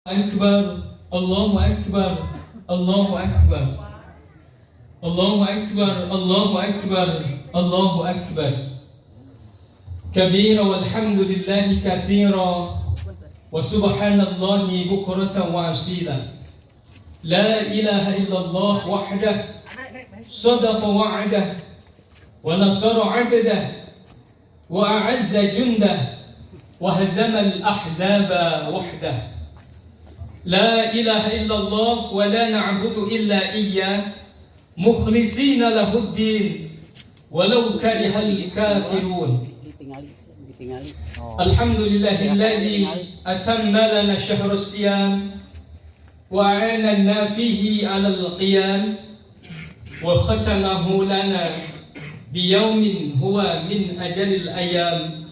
Akbar, Allahu Akbar, Allahu Akbar, Allahu Akbar, Allahu Akbar, Allahu Akbar. Kabira walhamdulillahi kathira wa subhanallahi bukratan wa asila. La ilaha illallah wahdah sadaqa wa'dah wa nasara 'abdah wa a'azza jundah wa hazama al-ahzaba wahdah. La ilaha illallah wa la na'budu illa iyyah mukhlisina lahuddin walau karihal kafirun. Alhamdulillahilladzi atamma lana syahrus siyam wa a'anana fihi 'alal qiyam wa khatamahu lana biyawmin huwa min ajalil ayyam.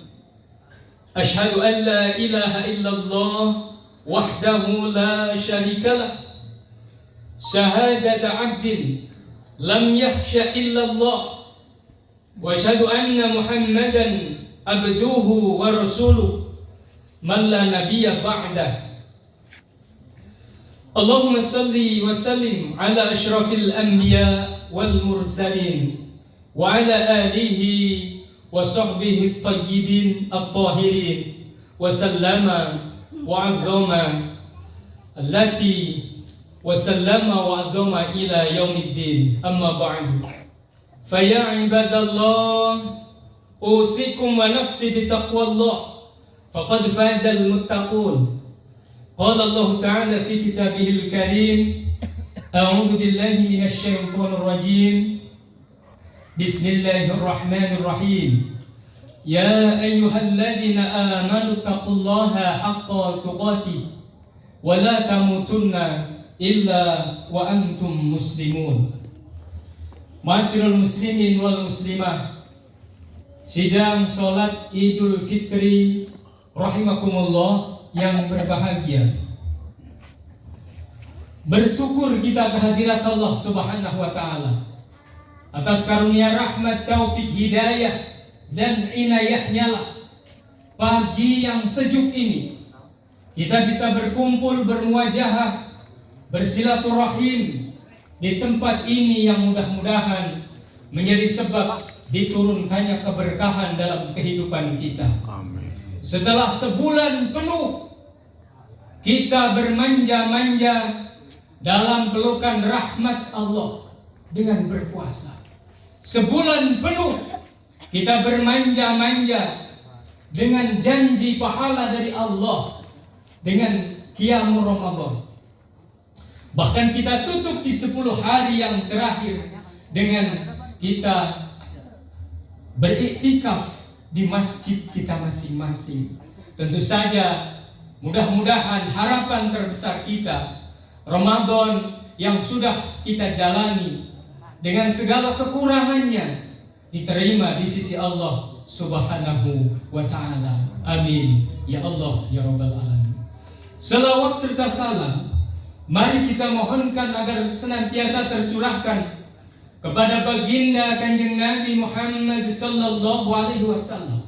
Ashhadu an la ilaha illallah wahdahu la syarikalah syahadata 'abdin lam yakhsha illallah wa asyhadu anna Muhammadan abduhu wa rasuluh man la nabiyya ba'dah. Allahumma salli wa sallim ala asyrafil anbiya wal mursalin wa ala alihi wa sahbihi at-tayyibin at-tahirin wa sallama wa 'azzama allati wa sallama wa 'azzama ila yaumiddin. Amma ba'du. Fa ya ibadallah, usikum wa nafsi bi taqwallah faqad fazal muttaqun. Qala Allah ta'ala fi kitabihil karim, a'udzu billahi minasy syaithanir rajim. Bismillahirrahmanirrahim. Ya ayyuhalladzina amanu taqullaha haqqa tuqatih wa la tamutunna illa wa antum muslimun. Ma'asyiral muslimin wal muslimah, sidang salat Idul Fitri rahimakumullah yang berbahagia. Bersyukur kita kehadirat Allah Subhanahu wa taala atas karunia rahmat, taufik, hidayah dan inayahnya lah pagi yang sejuk ini kita bisa berkumpul, bermuajahah, bersilaturahim di tempat ini yang mudah-mudahan menjadi sebab diturunkannya keberkahan dalam kehidupan kita. Amin. Setelah sebulan penuh kita bermanja-manja dalam pelukan rahmat Allah dengan berpuasa. Sebulan penuh kita bermanja-manja dengan janji pahala dari Allah dengan qiyamul Ramadan. Bahkan kita tutup di 10 hari yang terakhir dengan kita beriktikaf di masjid kita masing-masing. Tentu saja mudah-mudahan harapan terbesar kita, Ramadan yang sudah kita jalani dengan segala kekurangannya diterima di sisi Allah Subhanahu wa ta'ala. Amin ya Allah ya Rabbal alamin. Selawat serta salam mari kita mohonkan agar senantiasa tercurahkan kepada baginda Kanjeng Nabi Muhammad sallallahu alaihi wasallam,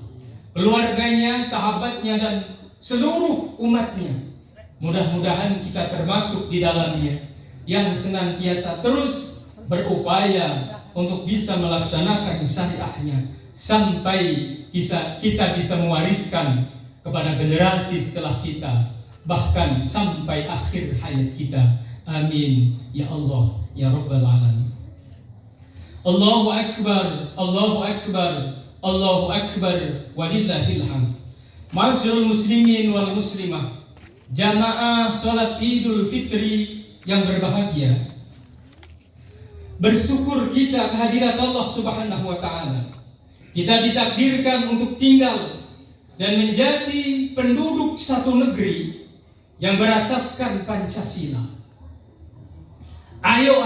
keluarganya, sahabatnya dan seluruh umatnya. Mudah-mudahan kita termasuk di dalamnya yang senantiasa terus berupaya untuk bisa melaksanakan syariahnya sampai kita bisa mewariskan kepada generasi setelah kita, bahkan sampai akhir hayat kita. Amin ya Allah ya Rabbal alamin. Allahu akbar, Allahu akbar, Allahu akbar, walillahil hamd. Ma'asyiral muslimin wal muslimah, jamaah salat Idul Fitri yang berbahagia. Bersyukur kita kehadirat Allah Subhanahu wa ta'ala. Kita ditakdirkan untuk tinggal dan menjadi penduduk satu negeri yang berasaskan Pancasila. Ayo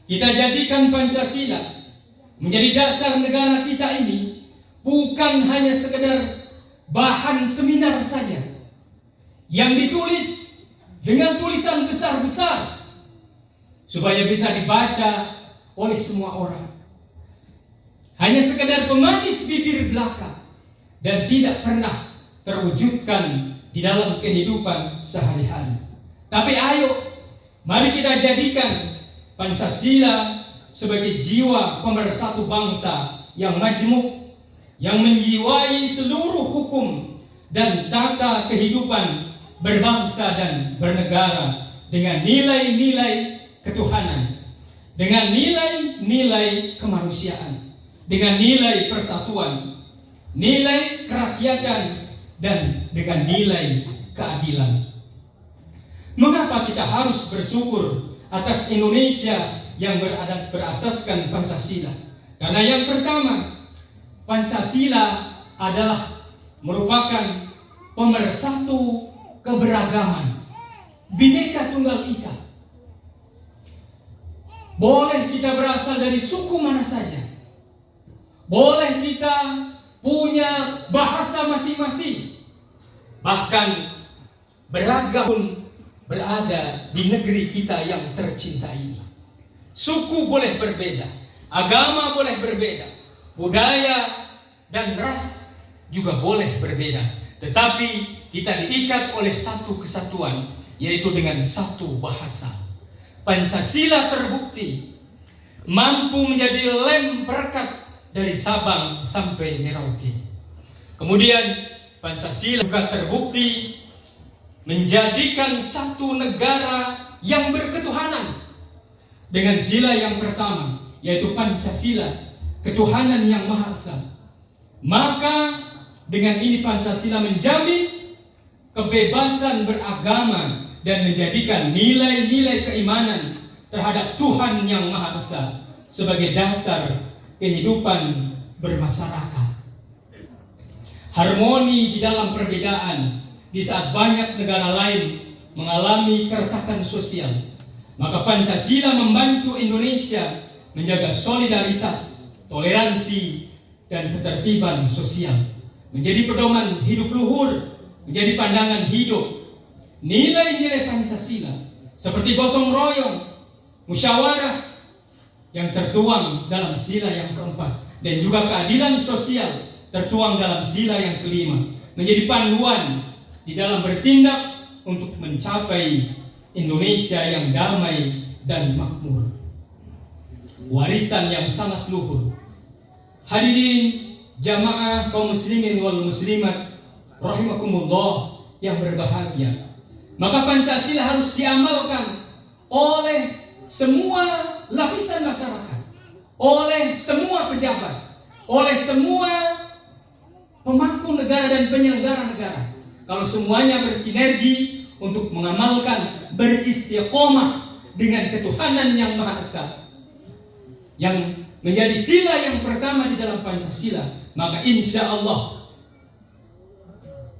kita jadikan Pancasila menjadi dasar negara kita ini, bukan hanya sekedar bahan seminar saja yang ditulis dengan tulisan besar-besar supaya bisa dibaca oleh semua orang. Hanya sekedar pemanis bibir belaka dan tidak pernah terwujudkan di dalam kehidupan sehari-hari. Tapi ayo, mari kita jadikan Pancasila sebagai jiwa pemersatu bangsa yang majmuk, yang menjiwai seluruh hukum dan tata kehidupan berbangsa dan bernegara dengan nilai-nilai ketuhanan, dengan nilai-nilai kemanusiaan, dengan nilai persatuan, nilai kerakyatan, dan dengan nilai keadilan. Mengapa kita harus bersyukur atas Indonesia yang berasaskan Pancasila? Karena yang pertama, Pancasila adalah merupakan pemersatu keberagaman, Bhinneka Tunggal Ika. Boleh kita berasal dari suku mana saja, boleh kita punya bahasa masing-masing, bahkan beragam pun berada di negeri kita yang tercinta ini. Suku boleh berbeda, agama boleh berbeda, budaya dan ras juga boleh berbeda, tetapi kita diikat oleh satu kesatuan, yaitu dengan satu bahasa. Pancasila terbukti mampu menjadi lem perekat dari Sabang sampai Merauke. Kemudian Pancasila juga terbukti menjadikan satu negara yang berketuhanan dengan sila yang pertama, yaitu Pancasila, ketuhanan yang Maha Esa. Maka dengan ini Pancasila menjamin kebebasan beragama dan menjadikan nilai-nilai keimanan terhadap Tuhan yang Maha Esa sebagai dasar kehidupan bermasyarakat. Harmoni di dalam perbedaan. Di saat banyak negara lain mengalami keretakan sosial, maka Pancasila membantu Indonesia menjaga solidaritas, toleransi, dan ketertiban sosial, menjadi pedoman hidup luhur, menjadi pandangan hidup. Nilai-nilai Pancasila seperti gotong royong, musyawarah yang tertuang dalam sila yang keempat, dan juga keadilan sosial tertuang dalam sila yang kelima, menjadi panduan di dalam bertindak untuk mencapai Indonesia yang damai dan makmur. Warisan yang sangat luhur. Hadirin jamaah kaum muslimin wal muslimat rahimakumullah yang berbahagia. Maka Pancasila harus diamalkan oleh semua lapisan masyarakat, oleh semua pejabat, oleh semua pemangku negara dan penyelenggara negara. Kalau semuanya bersinergi untuk mengamalkan, beristiqomah dengan ketuhanan yang Maha Esa, yang menjadi sila yang pertama di dalam Pancasila, maka insya Allah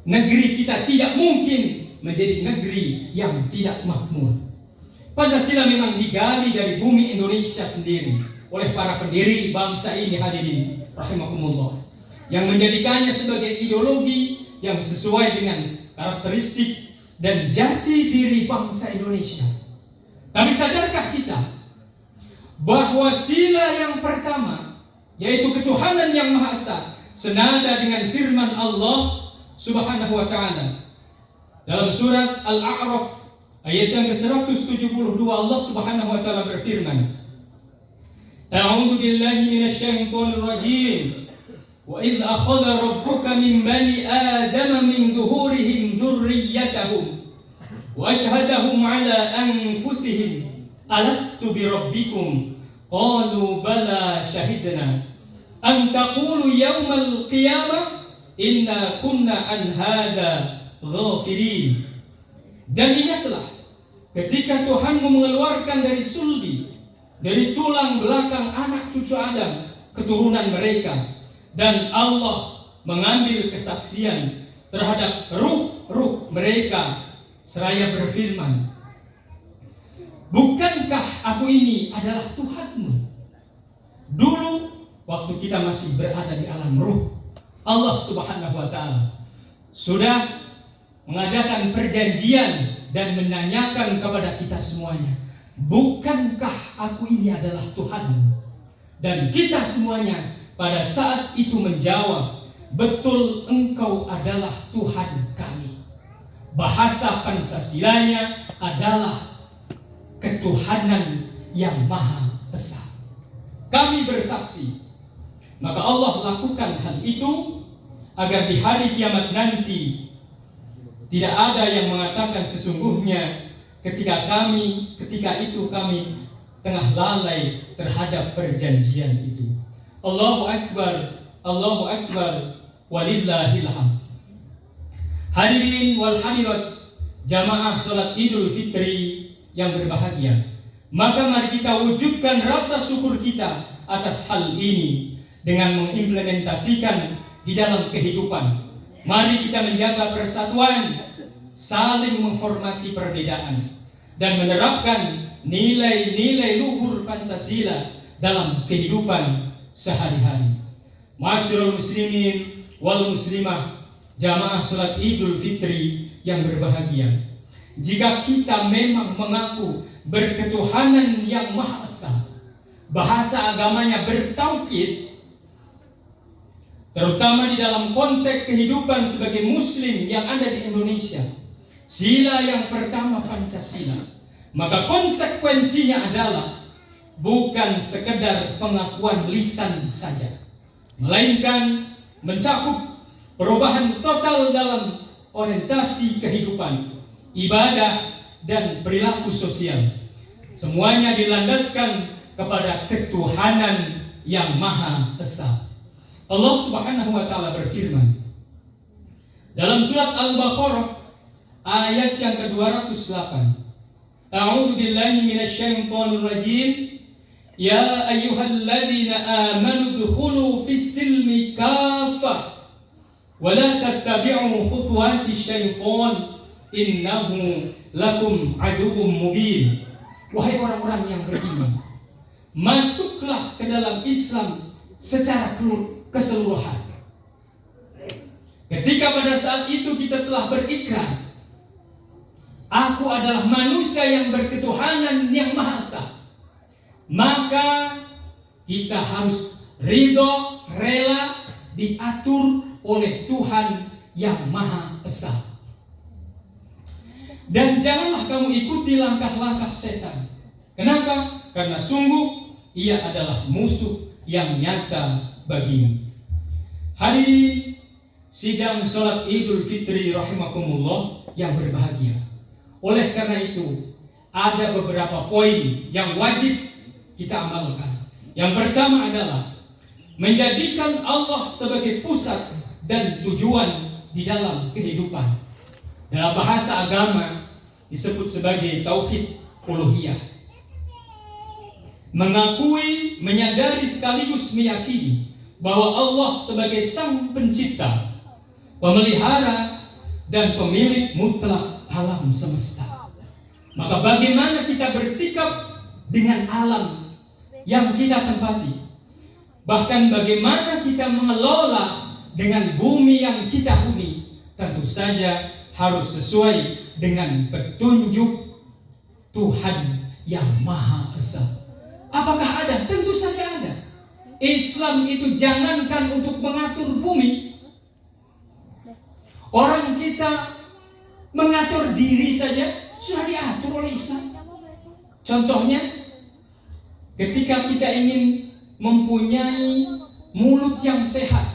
negeri kita tidak mungkin menjadi negeri yang tidak makmur. Pancasila memang digali dari bumi Indonesia sendiri oleh para pendiri bangsa ini, hadirin rahimakumullah, yang menjadikannya sebagai ideologi yang sesuai dengan karakteristik dan jati diri bangsa Indonesia. Tapi sadarkah kita bahwa sila yang pertama, yaitu ketuhanan yang Maha Esa, senada dengan firman Allah Subhanahu wa Ta'ala dalam surat Al-A'raf ayat yang ke-172, Allah Subhanahu wa Ta'ala berfirman, A'udzu billahi minasyaitonir rajim. Wa idz akhadha rabbuka min bani adama min dhuhurihim dzurriyyatahum wa ashhadahum ala anfusihim alastu bi rabbikum qalu bala shahidna an taqulu yawmal qiyamah inna kunna an hadza ghafilin. Dan ingatlah ketika Tuhanmu mengeluarkan dari sulbi, dari tulang belakang anak cucu Adam, keturunan mereka, dan Allah mengambil kesaksian terhadap ruh-ruh mereka seraya berfirman, bukankah aku ini adalah Tuhanmu? Dulu waktu kita masih berada di alam ruh, Allah Subhanahu wa Ta'ala sudah mengadakan perjanjian dan menanyakan kepada kita semuanya, bukankah aku ini adalah Tuhanmu? Dan kita semuanya pada saat itu menjawab, betul engkau adalah Tuhan kami. bahasa Pancasilanya adalah ketuhanan yang Maha Esa. Kami bersaksi, maka Allah lakukan hal itu agar di hari kiamat nanti tidak ada yang mengatakan sesungguhnya ketika itu kami tengah lalai terhadap perjanjian itu. Allahu Akbar, walillahil hamd. Hadirin wal hadirat jamaah salat Idul Fitri yang berbahagia. Maka mari kita wujudkan rasa syukur kita atas hal ini dengan mengimplementasikan di dalam kehidupan. Mari kita menjaga persatuan, saling menghormati perbedaan, dan menerapkan nilai-nilai luhur Pancasila dalam kehidupan sehari-hari. Ma'asyiral muslimin wal muslimah, jamaah salat Idul Fitri yang berbahagia. Jika kita memang mengaku berketuhanan yang Maha Esa, bahasa agamanya bertauhid, terutama di dalam konteks kehidupan sebagai muslim yang ada di Indonesia, sila yang pertama Pancasila, maka konsekuensinya adalah bukan sekedar pengakuan lisan saja, melainkan mencakup perubahan total dalam orientasi kehidupan, ibadah, dan perilaku sosial. Semuanya dilandaskan kepada ketuhanan yang Maha Esa. Allah Subhanahu wa taala berfirman dalam surat Al-Baqarah ayat yang ke-208. A'udzu billahi minasyaitonir rajim. Ya ayyuhalladzina amanu dkhulu fis-silmi kaffah wa la tattabi'u khutuwatis syaitan innahu lakum aduwwum mubin. Wahai orang-orang yang beriman, masuklah ke dalam Islam secara keseluruhan. Ketika pada saat itu kita telah berikrar, aku adalah manusia yang berketuhanan yang Maha Esa, maka kita harus ridho, rela diatur oleh Tuhan yang Maha Esa. Dan janganlah kamu ikuti langkah-langkah setan. Kenapa? Karena sungguh ia adalah musuh yang nyata bagimu. Hadirin sidang salat Idul Fitri rahimakumullah yang berbahagia. Oleh karena itu, ada beberapa poin yang wajib kita amalkan. Yang pertama adalah menjadikan Allah sebagai pusat dan tujuan di dalam kehidupan. Dalam bahasa agama disebut sebagai tauhid uluhiyah. Mengakui, menyadari sekaligus meyakini bahwa Allah sebagai sang pencipta, pemelihara, dan pemilik mutlak alam semesta. Maka bagaimana kita bersikap dengan alam yang kita tempati? Bahkan bagaimana kita mengelola dengan bumi yang kita huni? Tentu saja harus sesuai dengan petunjuk Tuhan yang Maha Esa. Apakah ada? Tentu saja ada. Islam itu jangankan untuk mengatur bumi, orang kita mengatur diri saja sudah diatur oleh Islam. Contohnya, ketika kita ingin mempunyai mulut yang sehat,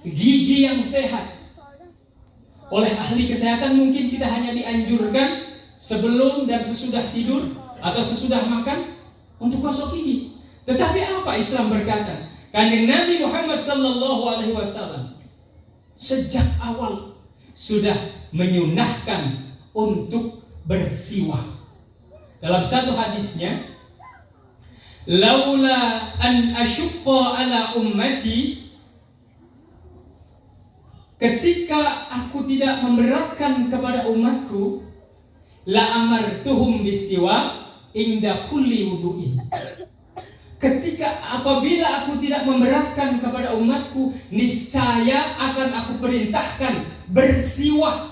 gigi yang sehat, oleh ahli kesehatan mungkin kita hanya dianjurkan sebelum dan sesudah tidur atau sesudah makan untuk gosok gigi. Tetapi apa Islam berkata? Kanjeng Nabi Muhammad SAW sejak awal sudah menyunahkan untuk bersiwak. Dalam satu hadisnya, laula an asyqa ala ummati, ketika aku tidak memberatkan kepada umatku, la amartuhum bisiwak inda kulli wudu'in. Ketika apabila aku tidak memberatkan kepada umatku, niscaya akan aku perintahkan bersiwak,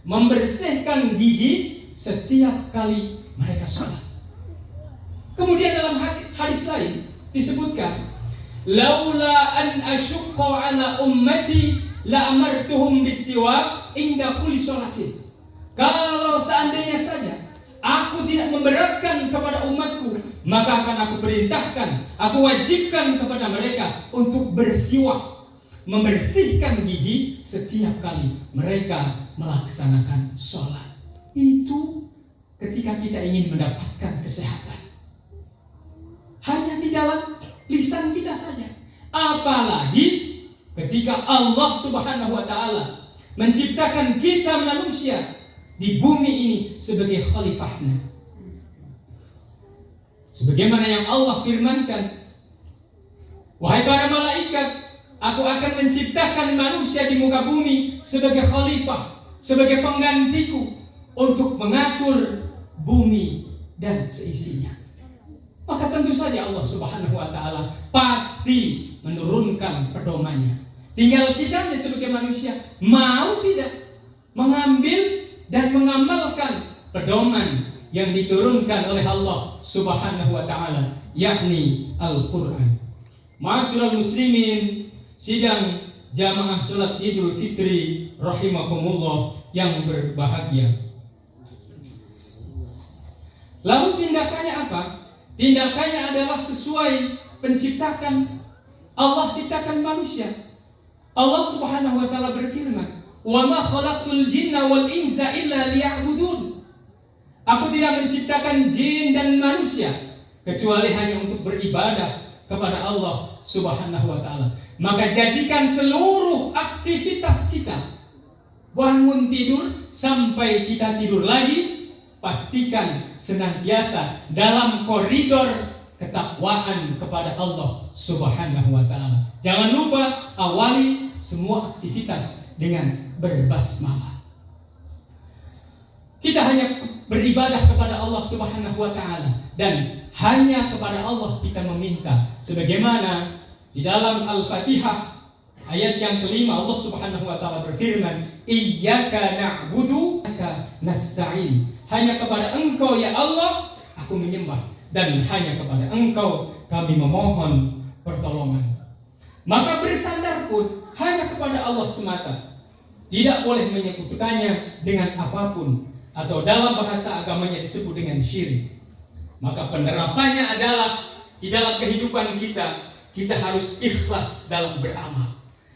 membersihkan gigi setiap kali mereka sholat. Kemudian dalam hadis lain disebutkan, laula an asyqa ala ummati la amartuhum bisiwak inda kulli sholatin. Kalau seandainya saja aku tidak memberatkan kepada umatku, maka akan aku perintahkan, aku wajibkan kepada mereka untuk bersiwak, membersihkan gigi setiap kali mereka melaksanakan sholat. Itu ketika kita ingin mendapatkan kesehatan. Hanya di dalam lisan kita saja. Apalagi ketika Allah Subhanahu wa ta'ala menciptakan kita manusia di bumi ini sebagai khalifahnya. Sebagaimana yang Allah firmankan, wahai para malaikat, aku akan menciptakan manusia di muka bumi sebagai khalifah, sebagai penggantiku untuk mengatur bumi dan seisinya. Maka tentu saja Allah Subhanahu wa ta'ala pasti menurunkan pedomannya. Tinggal kita sebagai manusia mau tidak mengambil dan mengamalkan pedoman yang diturunkan oleh Allah Subhanahu wa ta'ala, yakni Al-Quran. Ma'asyiral muslimin, sidang jamaah salat Idul Fitri rahimakumullah yang berbahagia. Lalu tindakannya apa? Tindakannya adalah sesuai penciptakan Allah ciptakan manusia. Allah Subhanahu wa ta'ala berfirman, "Wa ma khalaqtul jinna wal insa illa liya'budun." Aku tidak menciptakan jin dan manusia kecuali hanya untuk beribadah kepada Allah Subhanahu wa ta'ala. Maka jadikan seluruh aktivitas kita, bangun tidur sampai kita tidur lagi, pastikan senantiasa dalam koridor ketakwaan kepada Allah Subhanahu wa ta'ala. Jangan lupa awali semua aktivitas dengan berbasmalah. Kita hanya beribadah kepada Allah Subhanahu wa ta'ala dan hanya kepada Allah kita meminta. Sebagaimana di dalam Al-Fatihah ayat yang kelima, Allah Subhanahu wa ta'ala berfirman, "Iyyaka na'budu wa iyyaka nasta'in." Hanya kepada Engkau ya Allah aku menyembah, dan hanya kepada Engkau kami memohon pertolongan. Maka bersandar pun hanya kepada Allah semata. Tidak boleh menyekutukannya dengan apapun, atau dalam bahasa agamanya disebut dengan syirik. Maka penerapannya adalah di dalam kehidupan kita harus ikhlas dalam beramal.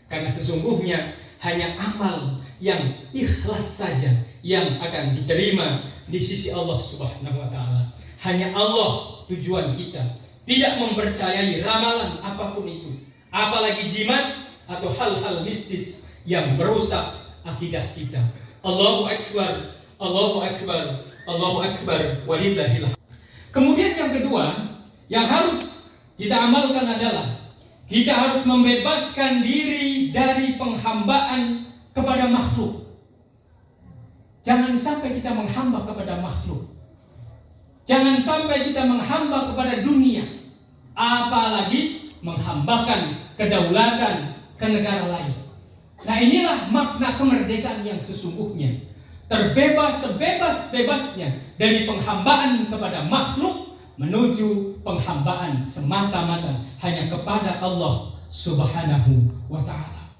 Karena sesungguhnya hanya amal yang ikhlas saja yang akan diterima di sisi Allah Subhanahu wa ta'ala. Hanya Allah tujuan kita. Tidak mempercayai ramalan apapun itu, apalagi jimat atau hal-hal mistis yang merusak akidah kita. Allahu Akbar, Allahu Akbar, Allahu Akbar, walillahil hamd. Kemudian yang kedua yang harus kita amalkan adalah kita harus membebaskan diri dari penghambaan kepada makhluk. Jangan sampai kita menghamba kepada makhluk. Jangan sampai kita menghamba kepada dunia, apalagi menghambakan kedaulatan ke negara lain. Nah, inilah makna kemerdekaan yang sesungguhnya. Terbebas sebebas-bebasnya dari penghambaan kepada makhluk menuju penghambaan semata-mata hanya kepada Allah Subhanahu wa ta'ala.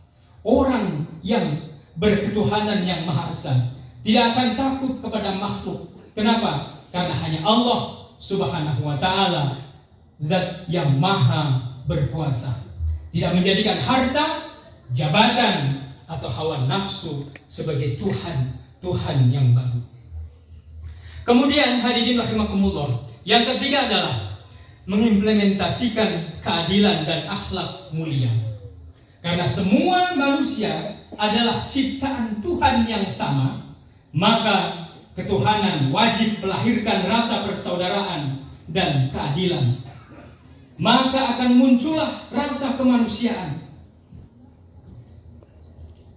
Orang yang berketuhanan yang Maha Esa tidak akan takut kepada makhluk. Kenapa? Karena hanya Allah Subhanahu wa ta'ala zat yang maha berkuasa. Tidak menjadikan harta, jabatan, atau hawa nafsu sebagai Tuhan yang baru. Kemudian hadirin rahimakumullah, yang ketiga adalah mengimplementasikan keadilan dan akhlak mulia. Karena semua manusia adalah ciptaan Tuhan yang sama, maka ketuhanan wajib melahirkan rasa persaudaraan dan keadilan. Maka akan muncullah rasa kemanusiaan.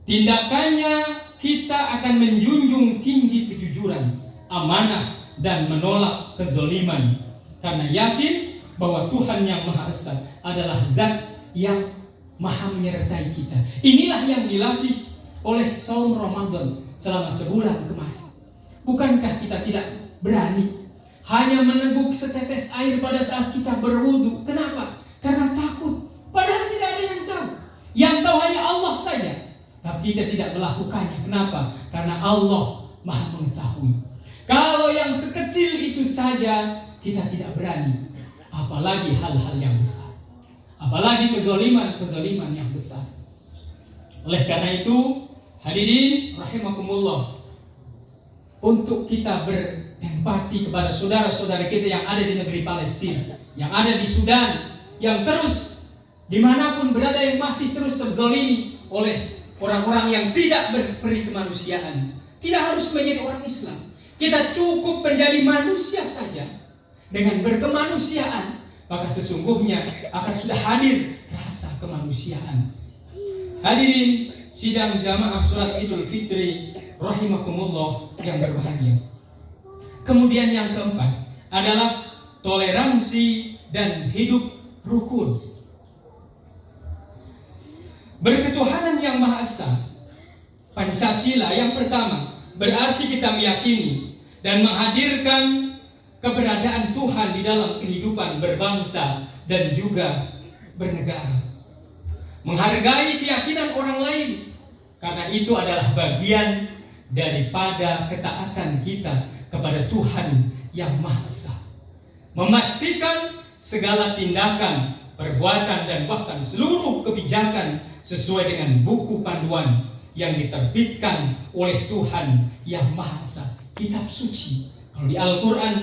Tindakannya kita akan menjunjung tinggi kejujuran, amanah, dan menolak kezaliman. Karena yakin bahwa Tuhan yang Maha Esa adalah zat yang maha menyertai kita. Inilah yang dilatih oleh saum Ramadan selama sebulan kemarin. Bukankah kita tidak berani hanya meneguk setetes air pada saat kita berwudu? Kenapa? Karena takut. Padahal tidak ada yang tahu. Yang tahu hanya Allah saja. Tapi kita tidak melakukannya. Kenapa? Karena Allah maha mengetahui. Kalau yang sekecil itu saja kita tidak berani, apalagi hal-hal yang besar, apalagi kezaliman yang besar. Oleh karena itu, hadirin rahimakumullah, untuk kita berempati kepada saudara-saudara kita yang ada di negeri Palestina, yang ada di Sudan, yang terus dimanapun berada, yang masih terus terzalimi oleh orang-orang yang tidak berperi kemanusiaan. Tidak harus menjadi orang Islam, kita cukup menjadi manusia saja. Dengan berkemanusiaan, maka sesungguhnya akan sudah hadir rasa kemanusiaan. Hadirin sidang jamaah sholat Idul Fitri rahimakumullah yang berbahagia. Kemudian yang keempat adalah toleransi dan hidup rukun. Berketuhanan yang Maha Esa, Pancasila yang pertama berarti kita meyakini dan menghadirkan keberadaan Tuhan di dalam kehidupan berbangsa dan juga bernegara. Menghargai keyakinan orang lain, karena itu adalah bagian daripada ketaatan kita kepada Tuhan yang Maha Esa. Memastikan segala tindakan, perbuatan, dan bahkan seluruh kebijakan sesuai dengan buku panduan yang diterbitkan oleh Tuhan yang Maha Esa, kitab suci. Kalau di Al-Quran,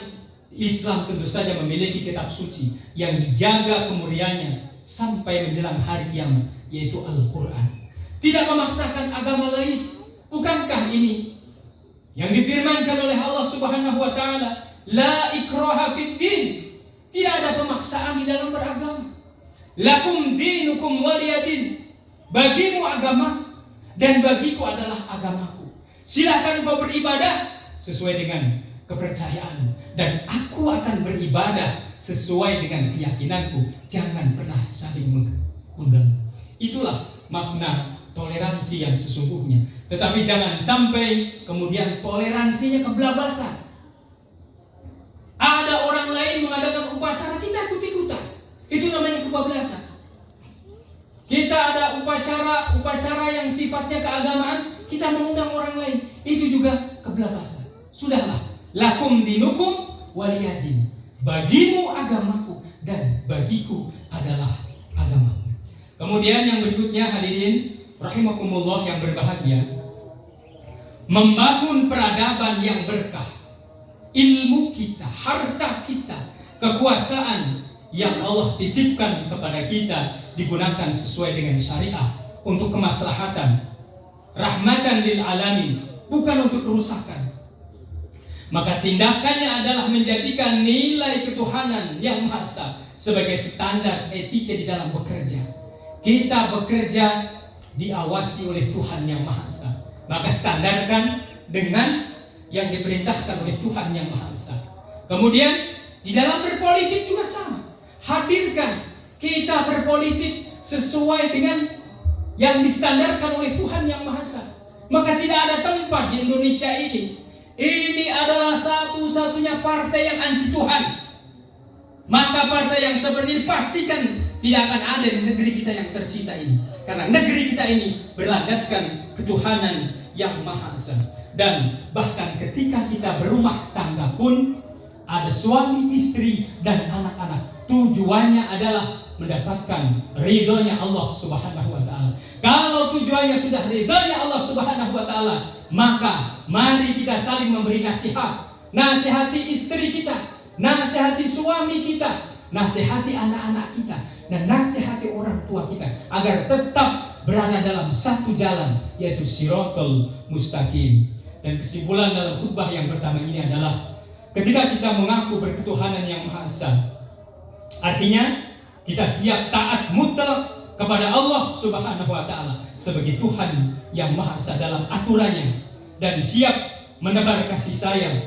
Islam tentu saja memiliki kitab suci yang dijaga kemuliaannya sampai menjelang hari kiamat, yaitu Al-Quran. Tidak memaksakan agama lain. Bukankah ini yang difirmankan oleh Allah Subhanahu wa taala, la ikraha fid din. Tidak ada pemaksaan di dalam beragama. Lakum dinukum waliyadin. Bagimu agama dan bagiku adalah agamaku. Silakan kau beribadah sesuai dengan kepercayaan, dan aku akan beribadah sesuai dengan keyakinanku. Jangan pernah saling mengganggu. Itulah makna toleransi yang sesungguhnya. Tetapi jangan sampai kemudian toleransinya kebablasan. Ada orang lain mengadakan upacara, kita ikut-ikutan. Itu namanya kebablasan. Kita ada upacara yang sifatnya keagamaan, kita mengundang orang lain. Itu juga kebablasan. Sudahlah. Lakum dinukum waliyadin. Bagimu agamaku dan bagiku adalah agamaku. Kemudian yang berikutnya, hadirin rahimakumullah yang berbahagia, membangun peradaban yang berkah. Ilmu kita, harta kita, kekuasaan yang Allah titipkan kepada kita digunakan sesuai dengan syariah untuk kemaslahatan, rahmatan lil alamin, bukan untuk kerusakan. Maka tindakannya adalah menjadikan nilai ketuhanan yang Maha Esa sebagai standar etika di dalam bekerja. Kita bekerja diawasi oleh Tuhan yang Maha Esa, maka standarkan dengan yang diperintahkan oleh Tuhan yang Maha Esa. Kemudian di dalam berpolitik juga sama. Hadirkan kita berpolitik sesuai dengan yang distandarkan oleh Tuhan yang Maha Esa. Maka tidak ada tempat di Indonesia ini. Ini adalah satu-satunya partai yang anti Tuhan. Maka partai yang seperti ini pastikan tidak akan ada di negeri kita yang tercinta ini. Karena negeri kita ini berlandaskan ketuhanan yang Maha Esa. Dan bahkan ketika kita berumah tangga pun ada suami, istri, dan anak-anak. Tujuannya adalah mendapatkan ridhonya Allah Subhanahu wa ta'ala. Kalau tujuannya sudah ridhonya Allah Subhanahu wa ta'ala, maka mari kita saling memberi nasihat. Nasihati istri kita, nasihati suami kita, nasihati anak-anak kita, dan nasihati orang tua kita agar tetap berada dalam satu jalan, yaitu Shiratal Mustaqim. Dan kesimpulan dalam khutbah yang pertama ini adalah ketika kita mengaku berketuhanan yang Maha Esa, artinya kita siap taat mutlak kepada Allah Subhanahu wa ta'ala sebagai Tuhan yang Maha Esa dalam aturannya, dan siap menebar kasih sayang,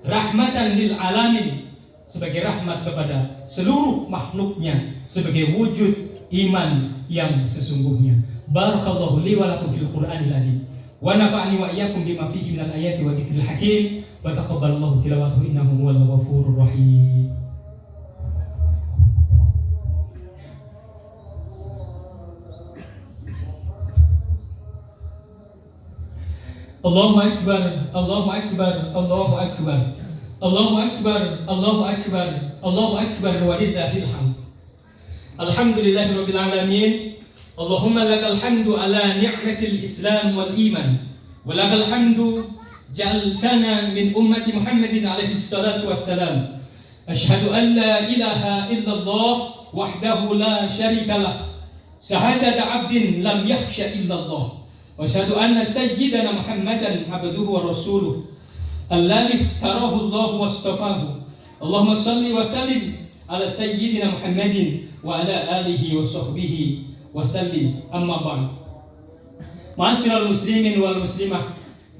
rahmatan lil alamin, sebagai rahmat kepada seluruh makhluknya, sebagai wujud iman yang sesungguhnya. Barakallahu li wa lakum fil Qur'anil azim, wa nafa'ani wa iyyakum bima fihi minal ayati wa dzikril hakim, wa taqabbalallahu tilawatahu innahu huwal ghafurur rahim. Allahu Akbar, Allahu Akbar, Allahu Akbar, Allahu Akbar, Allahu Akbar, Allahu Akbar, walillahil hamd. Alhamdulillahirabbil alamin. Allahumma lakal hamdu ala ni'matil Islam wal iman. Wa lakal hamdu ja'altana min ummati Muhammadin alaihi salatu wassalam. Ashhadu an la ilaha illallah wahdahu la syarika lah. Syahadata 'abdin lam yakhsha illallah. Wa asyhadu anna sayyidana Muhammadan abduhu wa rasuluh alladzi ikhtarahu Allah wastafahu. Allahumma shalli wa sallim ala sayyidina Muhammadin wa ala alihi wa sahbihi wa sallim. Amma ba'd. Ma'asyiral muslimin wal muslimah,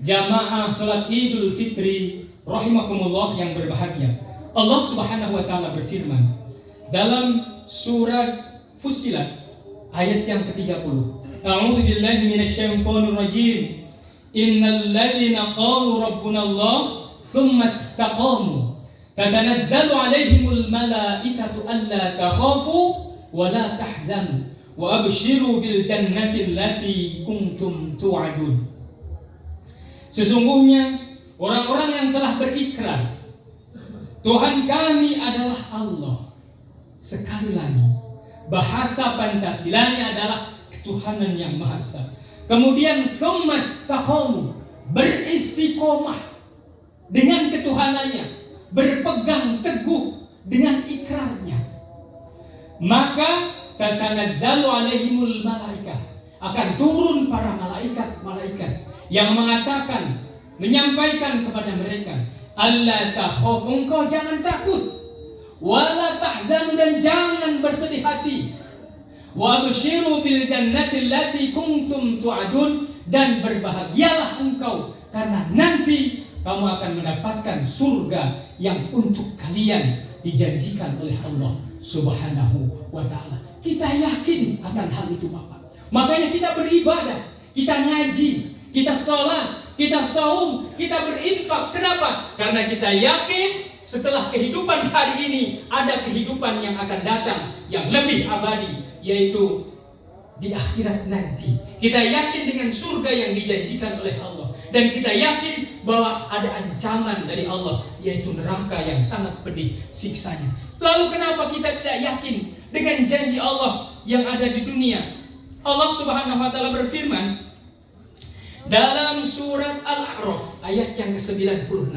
jamaah salat Idul Fitri rahimakumullah yang berbahagia. Allah Subhanahu wa taala berfirman dalam surat Fussilat ayat yang ke-30. A'udzu billahi minasyaitonir rajim. Innal ladzina qalu rabbuna Allah tsumma istaqamu tatanazzalu 'alaihimul malaikatu alla takhafu wa la tahzanu wa abshiru bil jannati allati kuntum tu'adun. Sesungguhnya orang-orang yang telah berikrar Tuhan kami adalah Allah. Sekali lagi, bahasa Pancasilanya adalah ketuhanan yang Maha Esa. Kemudian tsumma istaqamu, beristiqomah dengan ketuhanannya, berpegang teguh dengan ikrarnya. Maka tatanazzalu alaihimul malaikah, akan turun para malaikat yang mengatakan, menyampaikan kepada mereka, alla takhafu, engkau jangan takut, wala tahzanu, dan jangan bersedih hati, wa abshiru bil jannati allati kuntum tu'adun, dan berbahagialah engkau karena nanti kamu akan mendapatkan surga yang untuk kalian dijanjikan oleh Allah Subhanahu wa taala. Kita yakin akan hal itu, Bapak. Makanya kita beribadah, kita ngaji, kita sholat, kita saum, kita berinfak. Kenapa? Karena kita yakin setelah kehidupan hari ini ada kehidupan yang akan datang yang lebih abadi, yaitu di akhirat nanti. Kita yakin dengan surga yang dijanjikan oleh Allah, dan kita yakin bahwa ada ancaman dari Allah, yaitu neraka yang sangat pedih siksanya. Lalu kenapa kita tidak yakin dengan janji Allah yang ada di dunia? Allah Subhanahu wa taala berfirman dalam surat Al-A'raf ayat yang ke-96.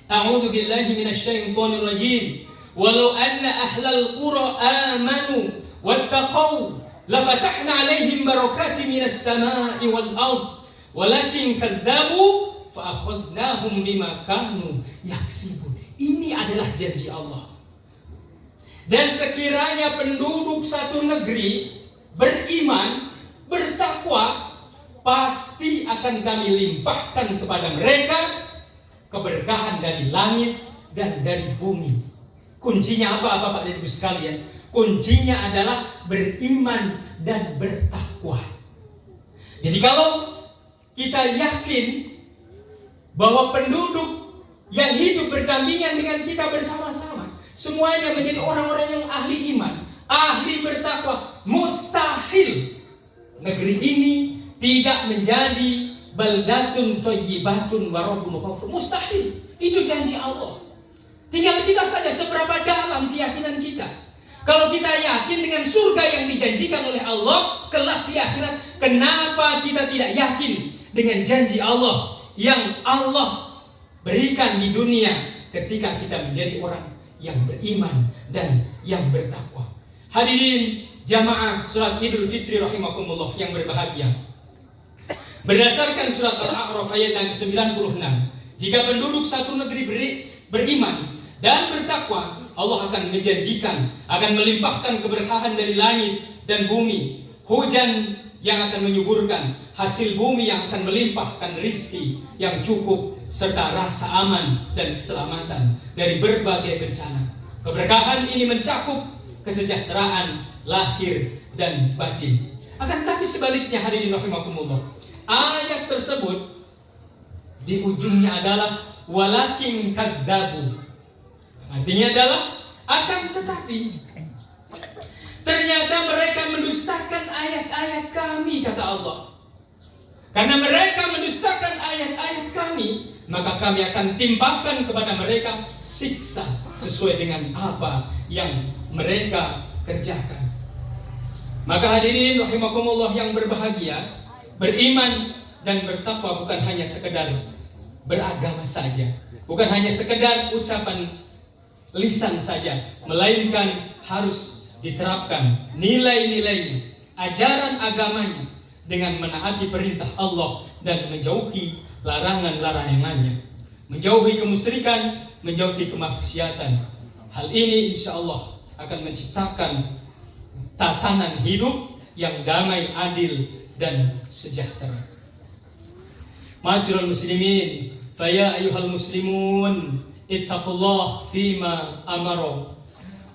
A'udzu billahi minasyaitonir rajim. Walau anna ahlal qura amanu wattaqau lafatahna 'alaihim barakatin minas samaa'i wal ard walakin kadzdzabu fa akhadnahum bima kanu yaksibun. Ini adalah janji Allah. Dan sekiranya penduduk satu negeri beriman, bertakwa, pasti akan kami limpahkan kepada mereka keberkahan dari langit dan dari bumi. Kuncinya apa, Bapak dan Ibu sekalian? Kuncinya adalah beriman dan bertakwa. Jadi kalau kita yakin bahwa penduduk yang hidup berdampingan dengan kita bersama-sama, semuanya menjadi orang-orang yang ahli iman, ahli bertakwa, mustahil negeri ini tidak menjadi baldatun thayyibatun wa rabbun ghafur. Mustahil. Itu janji Allah. Tinggal kita saja seberapa dalam keyakinan kita. Kalau kita yakin dengan surga yang dijanjikan oleh Allah kelak di akhirat, kenapa kita tidak yakin dengan janji Allah yang Allah berikan di dunia ketika kita menjadi orang yang beriman dan yang bertakwa? Hadirin jamaah salat Idul Fitri rahimakumullah yang berbahagia. Berdasarkan surat Al-A'raf ayat yang ke-96, jika penduduk satu negeri beriman dan bertakwa, Allah akan menjanjikan, akan melimpahkan keberkahan dari langit dan bumi, hujan yang akan menyuburkan, hasil bumi yang akan melimpahkan rizki yang cukup, serta rasa aman dan keselamatan dari berbagai bencana. Keberkahan ini mencakup kesejahteraan lahir dan batin. Akan tetapi sebaliknya, hadirin rahimakumullah, ayat tersebut di ujungnya adalah walakin kadzabu. Artinya adalah akan tetapi ternyata mereka mendustakan ayat-ayat kami, kata Allah. Karena mereka mendustakan ayat-ayat kami, maka kami akan timpakan kepada mereka siksa sesuai dengan apa yang mereka kerjakan. Maka hadirin rahimakumullah yang berbahagia, beriman dan bertakwa bukan hanya sekedar beragama saja, bukan hanya sekedar ucapan lisan saja, melainkan harus diterapkan nilai-nilainya, ajaran agamanya dengan menaati perintah Allah dan menjauhi larangan-larangannya, menjauhi kemusyrikan, menjauhi kemaksiatan. Hal ini insya Allah akan menciptakan tatanan hidup yang damai, adil dan sejahtera. Ma'asyiral muslimin, faya ayyuhal muslimun, ittaqullah fima amara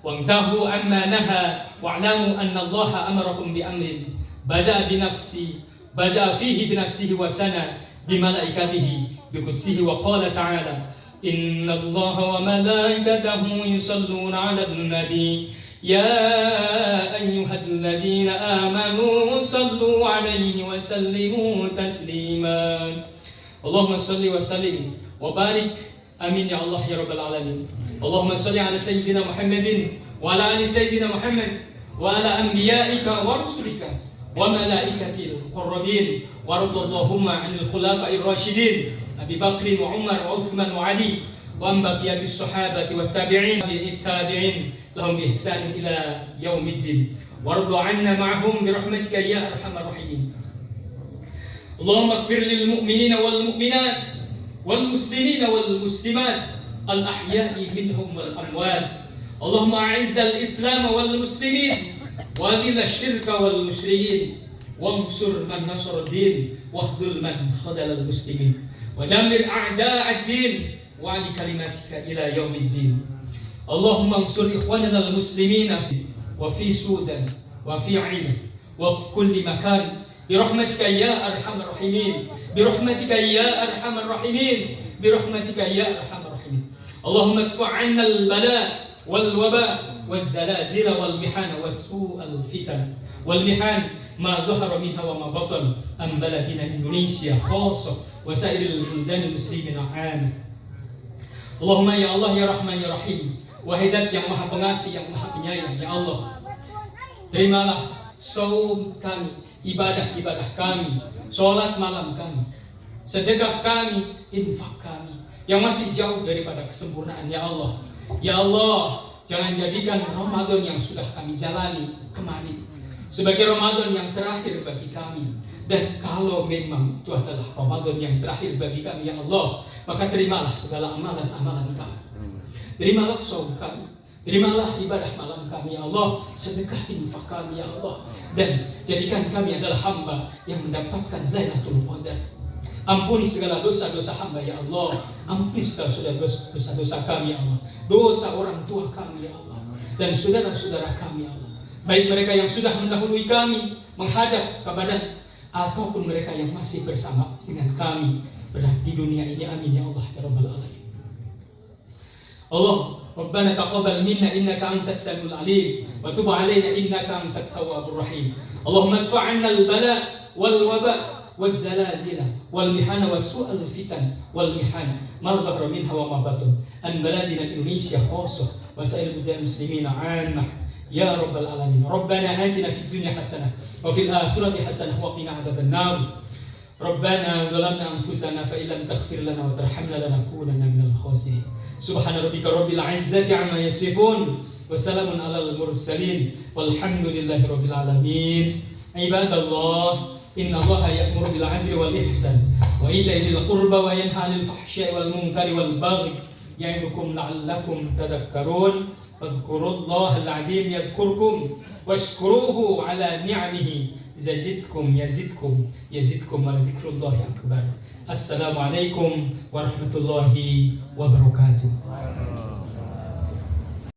wangtahu amma naha wa'lamu anna Allah amarakum bi amrin bada'a fihi bi nafsihi wa sana bi malaikatihi bi qudsihi wa qala ta'ala inna Allah wa malaikatahu yusalluna 'alan nabi ya ayyuhalladzina amanu sallu 'alaihi wa sallimu taslima. Allahumma salli wa sallim wa barik, amin ya Allah ya rabbal alamin. Allahumma salli ala sayyidina Muhammadin wa ala ali sayyidina Muhammad wa ala anbiya'ika wa rusulika wa malaikatil qurrabin wa radallahumma 'anil khulafa'ir rasyidin Abi Bakr wa Umar wa Uthman wa Ali wa an baqiyatis sahabati wat tabi'in tabi'in lahum bi ihsan ila yaumiddin warḍu 'anna ma'hum bi rahmatika ya arhamar rahimin. Allahumma ighfir lil mu'minina wal mu'minat wal muslimina wal muslimat al ahya'i minhum wal amwat. Allahumma a'izzal islam wal muslimin wa adhil asyirka wal musyrikin wansur man nasara ad-din wahdul man khadala al muslimin wa dammir a'da' ad-din wa ali kalimatika ila yaumiddin. Allahumma ansur ikhwanana al muslimina wa fi Sudan wa fi 'Iran wa kulli makan برحمتك يا أرحم الراحمين برحمتك يا أرحم الراحمين برحمتك يا أرحم الراحمين. اللهم ادفع عنا البلاء والوباء والزلازل والمحن وسوء الفتن والمحن ما ظهر منها وما بطن عن بلدنا إندونيسيا خاصة وسائر البلدان المسلمين عامة. اللهم يا الله يا رحمن يا رحيم, wahai Zat yang maha pengasih yang maha penyayang, ya Allah, terimalah saum kami, ibadah-ibadah kami, sholat malam kami, sedekah kami, infak kami yang masih jauh daripada kesempurnaan, ya Allah. Ya Allah, jangan jadikan Ramadan yang sudah kami jalani kemarin sebagai Ramadan yang terakhir bagi kami. Dan kalau memang itu adalah Ramadan yang terakhir bagi kami, ya Allah, maka terimalah segala amalan-amalan kami. Terimalah saum kami, terimalah ibadah malam kami, ya Allah, sedekah infak kami, ya Allah, dan jadikan kami adalah hamba yang mendapatkan Lailatul Qadar. Ampuni segala dosa-dosa hamba, ya Allah. Ampuni segala dosa-dosa kami, ya Allah. Dosa orang tua kami, ya Allah, dan saudara-saudara kami, ya Allah. Baik mereka yang sudah mendahului kami menghadap ke badan ataupun mereka yang masih bersama dengan kami di dunia ini. Amin ya Allah ya rabbal alamin. Allah Rabbana taqabbal minna innaka antas samiul alim wa tub alaina innaka antat tawwabur rahim. Allahumma adfa 'anna al-bala wal waba waz zalazil wal mihana was su'al fitan wal mihana ma dhahara minha wa ma batun an baladina Indonesia khassah wa sa'il budal muslimina 'ammah ya rabbal alamin. Rabbana atina fid dunya hasanah wa fil akhirati hasanah wa qina adzaban nar. Rabbana zalamna anfusana fa illam taghfir lana wa tarhamna lanakunanna minal khasirin. Subhana rabbika rabbil izzati amma yasifun wa salamun alal mursalin walhamdulillahi rabbil alamin. Ibadallah, inna Allaha ya'muru bil 'adli wal ihsan wa ita'i dzil qurba wa yanha 'anil fahsya'i wal munkari wal baghi ya'idukum la'allakum tadhakkarun. Fadhkurullahal 'azim yadhkurkum washkuruhu 'ala ni'amihi yazidkum wa dzikrullahi akbar. Assalamualaikum warahmatullahi wabarakatuh.